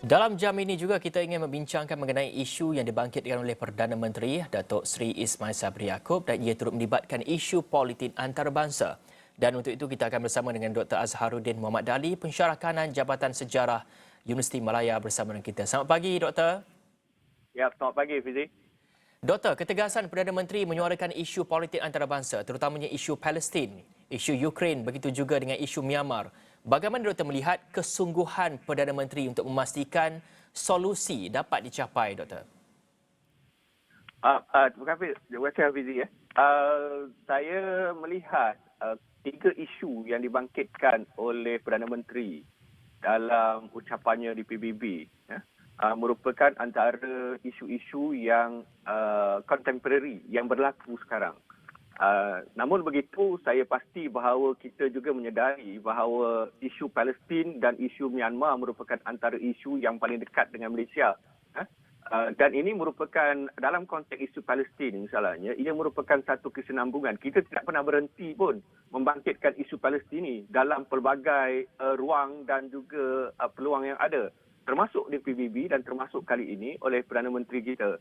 Dalam jam ini juga kita ingin membincangkan mengenai isu yang dibangkitkan oleh Perdana Menteri Datuk Seri Ismail Sabri Yaakob dan ia turut melibatkan isu politik antarabangsa. Dan untuk itu kita akan bersama dengan Dr. Azharuddin Muhammad Dali, pensyarah kanan Jabatan Sejarah Universiti Malaya bersama dengan kita. Selamat pagi, Doktor. Ya, selamat pagi Fizi. Doktor, ketegasan Perdana Menteri menyuarakan isu politik antarabangsa, terutamanya isu Palestin, isu Ukraine, begitu juga dengan isu Myanmar. Bagaimana Doktor melihat kesungguhan Perdana Menteri untuk memastikan solusi dapat dicapai, Doktor? Terima kasih Fizi. Saya melihat tiga isu yang dibangkitkan oleh Perdana Menteri dalam ucapannya di PBB merupakan antara isu-isu yang contemporary yang berlaku sekarang. Namun begitu, saya pasti bahawa kita juga menyedari bahawa isu Palestin dan isu Myanmar merupakan antara isu yang paling dekat dengan Malaysia. Dan ini merupakan dalam konteks isu Palestin misalnya, ia merupakan satu kesinambungan. Kita tidak pernah berhenti pun membangkitkan isu Palestin ini dalam pelbagai ruang dan juga peluang yang ada. Termasuk di PBB dan termasuk kali ini oleh Perdana Menteri kita.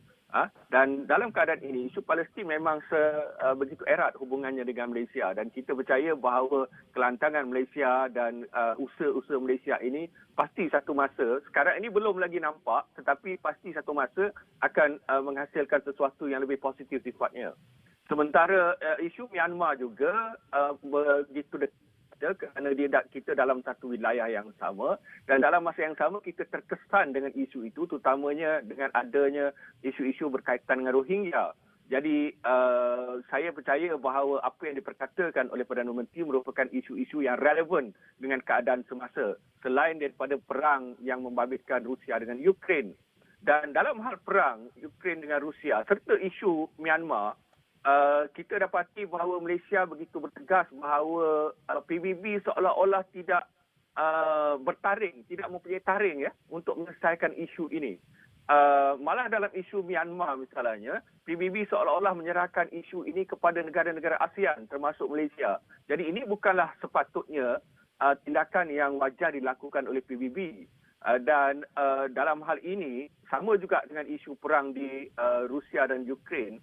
Dan dalam keadaan ini, isu Palestin memang begitu erat hubungannya dengan Malaysia. Dan kita percaya bahawa kelantangan Malaysia dan usaha-usaha Malaysia ini pasti satu masa, sekarang ini belum lagi nampak, tetapi pasti satu masa akan menghasilkan sesuatu yang lebih positif sifatnya. Sementara isu Myanmar juga begitu dekat kerana kita dalam satu wilayah yang sama dan dalam masa yang sama kita terkesan dengan isu itu, terutamanya dengan adanya isu-isu berkaitan dengan Rohingya. Jadi saya percaya bahawa apa yang diperkatakan oleh Perdana Menteri merupakan isu-isu yang relevan dengan keadaan semasa selain daripada perang yang membabitkan Rusia dengan Ukraine. Dan dalam hal perang Ukraine dengan Rusia serta isu Myanmar, kita dapati bahawa Malaysia begitu bertegas bahawa PBB seolah-olah tidak bertaring, tidak mempunyai taring untuk menyelesaikan isu ini. Malah dalam isu Myanmar misalnya, PBB seolah-olah menyerahkan isu ini kepada negara-negara ASEAN termasuk Malaysia. Jadi ini bukanlah sepatutnya tindakan yang wajar dilakukan oleh PBB. Dan dalam hal ini, sama juga dengan isu perang di Rusia dan Ukraine,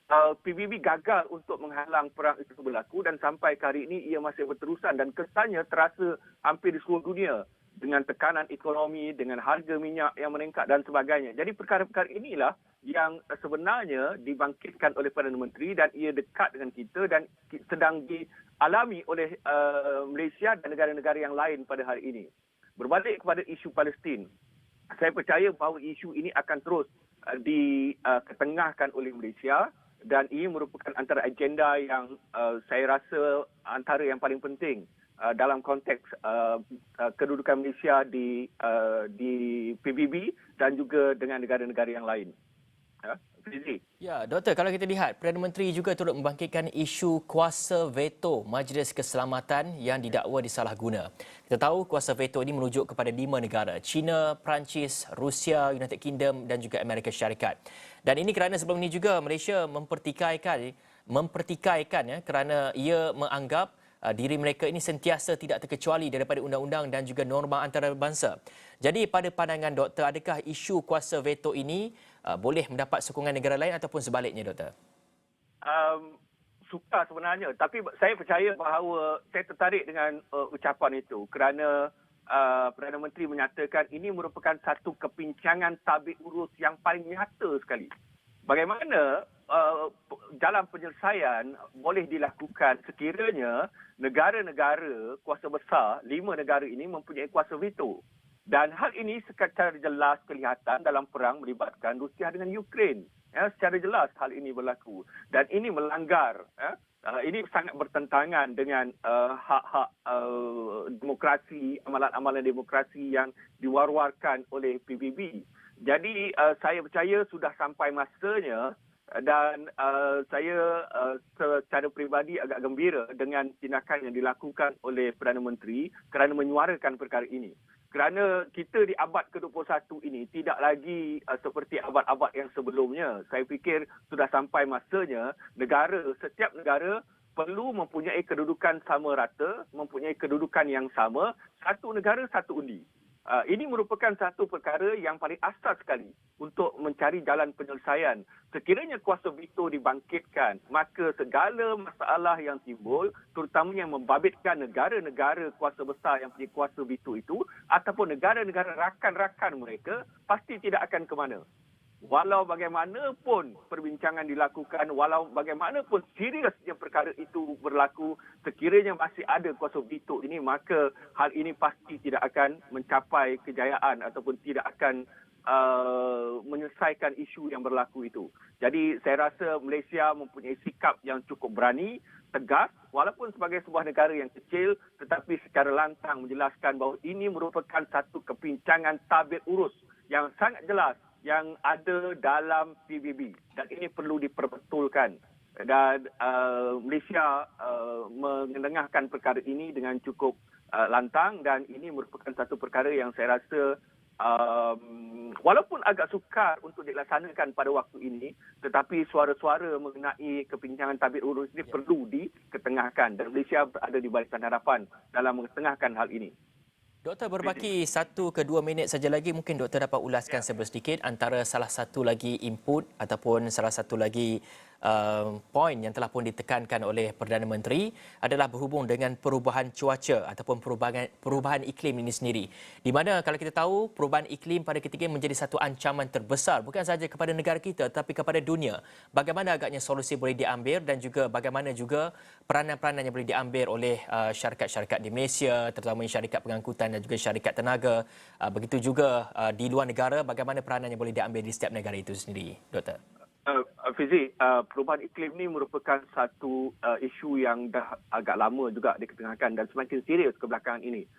PBB gagal untuk menghalang perang itu berlaku dan sampai hari ini ia masih berterusan dan kesannya terasa hampir di seluruh dunia dengan tekanan ekonomi, dengan harga minyak yang meningkat dan sebagainya. Jadi perkara-perkara inilah yang sebenarnya dibangkitkan oleh Perdana Menteri dan ia dekat dengan kita dan sedang dialami oleh Malaysia dan negara-negara yang lain pada hari ini. Berbalik kepada isu Palestin, saya percaya bahawa isu ini akan terus diketengahkan oleh Malaysia. Dan ini merupakan antara agenda yang saya rasa antara yang paling penting dalam konteks kedudukan Malaysia di PBB dan juga dengan negara-negara yang lain. Ya, Doktor, kalau kita lihat, Perdana Menteri juga turut membangkitkan isu kuasa veto Majlis Keselamatan yang didakwa disalahguna. Kita tahu kuasa veto ini merujuk kepada 5 negara, China, Perancis, Rusia, United Kingdom dan juga Amerika Syarikat. Dan ini kerana sebelum ini juga Malaysia mempertikaikan kerana ia menganggap diri mereka ini sentiasa tidak terkecuali daripada undang-undang dan juga norma antarabangsa. Jadi pada pandangan Doktor, adakah isu kuasa veto ini boleh mendapat sokongan negara lain ataupun sebaliknya, Doktor? Sukar sebenarnya, tapi saya percaya bahawa saya tertarik dengan ucapan itu kerana Perdana Menteri menyatakan ini merupakan satu kepincangan tabik urus yang paling nyata sekali. Bagaimana jalan penyelesaian boleh dilakukan sekiranya negara-negara kuasa besar, 5 negara ini mempunyai kuasa veto. Dan hal ini secara jelas kelihatan dalam perang melibatkan Rusia dengan Ukraine. Secara jelas hal ini berlaku. Dan ini melanggar. Ini sangat bertentangan dengan hak-hak demokrasi, amalan-amalan demokrasi yang diwar-warkan oleh PBB. Jadi saya percaya sudah sampai masanya dan saya secara peribadi agak gembira dengan tindakan yang dilakukan oleh Perdana Menteri kerana menyuarakan perkara ini. Kerana kita di abad ke-21 ini tidak lagi seperti abad-abad yang sebelumnya. Saya fikir sudah sampai masanya setiap negara perlu mempunyai kedudukan sama rata, mempunyai kedudukan yang sama, satu negara, satu undi. Ini merupakan satu perkara yang paling asas sekali untuk mencari jalan penyelesaian. Sekiranya kuasa veto dibangkitkan, maka segala masalah yang timbul, terutamanya yang membabitkan negara-negara kuasa besar yang punya kuasa veto itu, ataupun negara-negara rakan-rakan mereka, pasti tidak akan ke mana. Walau bagaimanapun perbincangan dilakukan, walau bagaimanapun seriusnya perkara itu berlaku, sekiranya masih ada kuasa veto ini, maka hal ini pasti tidak akan mencapai kejayaan ataupun tidak akan menyelesaikan isu yang berlaku itu. Jadi saya rasa Malaysia mempunyai sikap yang cukup berani, tegas, walaupun sebagai sebuah negara yang kecil, tetapi secara lantang menjelaskan bahawa ini merupakan satu kepincangan tabir urus yang sangat jelas yang ada dalam PBB, dan ini perlu diperbetulkan. Dan Malaysia mengendengahkan perkara ini dengan cukup lantang, dan ini merupakan satu perkara yang saya rasa walaupun agak sukar untuk dilaksanakan pada waktu ini, tetapi suara-suara mengenai kepincangan tabir urus ini perlu diketengahkan, dan Malaysia berada di barisan harapan dalam mengetengahkan hal ini. Doktor, berbaki 1 ke 2 minit saja lagi, mungkin doktor dapat ulaskan sedikit antara salah satu lagi input ataupun salah satu lagi poin yang telah pun ditekankan oleh Perdana Menteri adalah berhubung dengan perubahan cuaca ataupun perubahan iklim ini sendiri. Di mana kalau kita tahu perubahan iklim pada ketika ini menjadi satu ancaman terbesar bukan sahaja kepada negara kita tetapi kepada dunia. Bagaimana agaknya solusi boleh diambil dan juga bagaimana juga peranan-peranan yang boleh diambil oleh syarikat-syarikat di Malaysia, terutama syarikat pengangkutan dan juga syarikat tenaga. Begitu juga di luar negara, bagaimana peranan yang boleh diambil di setiap negara itu sendiri, Doktor? Fizi, perubahan iklim ini merupakan satu isu yang dah agak lama juga diketengahkan dan semakin serius kebelakangan ini.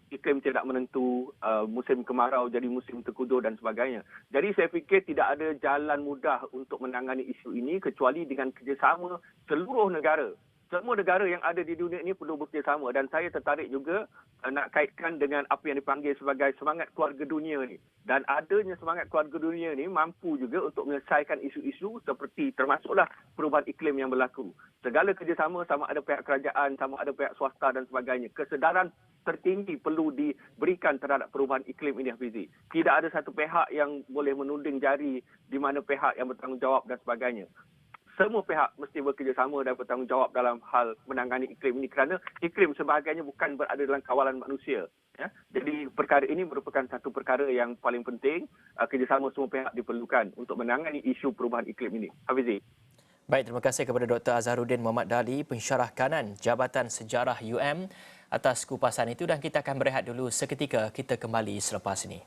Iklim tidak menentu, musim kemarau jadi musim terkudur dan sebagainya. Jadi saya fikir tidak ada jalan mudah untuk menangani isu ini kecuali dengan kerjasama seluruh negara. Semua negara yang ada di dunia ini perlu bekerjasama, dan saya tertarik juga nak kaitkan dengan apa yang dipanggil sebagai semangat keluarga dunia ni. Dan adanya semangat keluarga dunia ni mampu juga untuk menyelesaikan isu-isu seperti termasuklah perubahan iklim yang berlaku. Segala kerjasama, sama ada pihak kerajaan, sama ada pihak swasta dan sebagainya. Kesedaran tertinggi perlu diberikan terhadap perubahan iklim ini, Hafizi. Tidak ada satu pihak yang boleh menuding jari di mana pihak yang bertanggungjawab dan sebagainya. Semua pihak mesti bekerjasama dan bertanggungjawab dalam hal menangani iklim ini kerana iklim sebagainya bukan berada dalam kawalan manusia. Ya? Jadi perkara ini merupakan satu perkara yang paling penting, kerjasama semua pihak diperlukan untuk menangani isu perubahan iklim ini. Hafizi. Baik, terima kasih kepada Dr. Azharuddin Mohamad Dali, pensyarah kanan Jabatan Sejarah UM atas kupasan itu, dan kita akan berehat dulu seketika, kita kembali selepas ini.